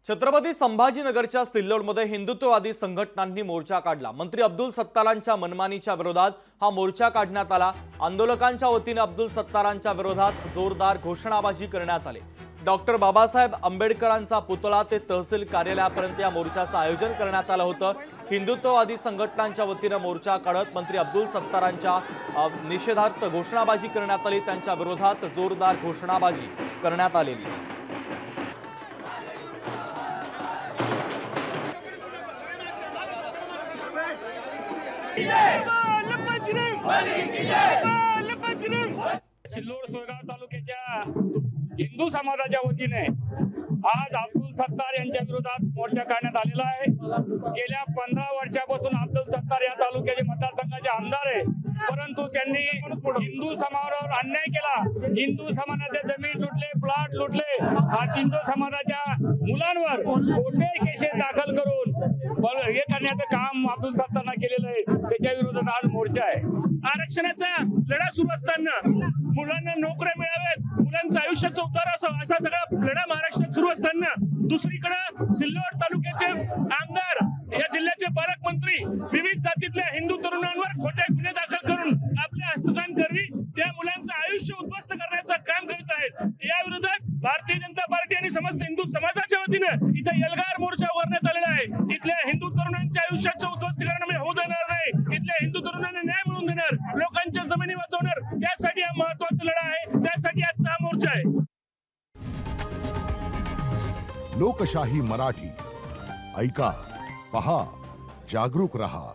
छत्रपती संभाजीनगरच्या सिल्लोडमध्ये हिंदुत्ववादी संघटनांनी मोर्चा काढला। मंत्री अब्दुल सत्तारांच्या मनमानीच्या विरोधात हा मोर्चा काढण्यात आला। आंदोलकांच्या वतीने अब्दुल सत्तारांच्या विरोधात जोरदार घोषणाबाजी करण्यात आली। डॉक्टर बाबासाहेब आंबेडकरांचा पुतळा ते तहसील कार्यालयापर्यंत या मोर्चाचं आयोजन करण्यात आलं होतं। हिंदुत्ववादी संघटनांच्या वतीने मोर्चा काढत मंत्री अब्दुल सत्तारांच्या निषेधार्थ घोषणाबाजी करण्यात आली। त्यांच्या विरोधात जोरदार घोषणाबाजी करण्यात आलेली। सिल्लोड सोयगाव तालुक्याच्या हिंदू समाजाच्या वतीने आज अब्दुल सत्तार यांच्या विरोधात मोर्चा काढण्यात आलेला आहे। गेल्या 15 वर्षापासून अब्दुल सत्तार या तालुक्याचे मतदारसंघाचे आमदार आहे, परंतु त्यांनी हिंदू समाजावर अन्याय केला। हिंदू समाजाचे जमीन लुटले, प्लॉट लुटले। हिंदू समाजाच्या मुलांवर खोटे केसेस दाखल करून हे करण्याचं काम अब्दुल सत्तारनं केलेलं आहे। त्याच्या विरोधात आज मोर्चा आहे। आरक्षणाचा लढा सुरू असताना मुलांना नोकऱ्या मिळाव्यात, मुलांचं आयुष्याचा उद्धार असावा, असा सगळा लढा महाराष्ट्रात सुरू असताना दुसरीकडे सिल्लोड तालुक्याचे आमदार, या जिल्ह्याचे पालकमंत्री विविध जातीतल्या हिंदू तरुणांवर खोटे गुन्हे दाखल करून आपल्या हस्तकांकरवी त्या मुलांचं आयुष्य उद्ध्वस्त करण्याचं काम करीत आहेत। या विरोधात भारतीय जनता पार्टी आणि समस्त हिंदू समाजाच्या वतीनं इथे एल्गार मोर्चा उभारण्यात आलेला आहे। इथल्या हिंदू तरुणांच्या आयुष्याचं उद्ध्वस्तीकरण आम्ही होऊ देणार नाही। इथल्या हिंदू तरुणांना न्याय मिळवून देणार, लोकांच्या जमिनी वाचवणार, त्यासाठी हा महत्त्वाचा लढा आहे। त्यासाठी आजचा हा मोर्चा आहे। लोकशाही मराठी ऐका, पहा, जागरूक रहा।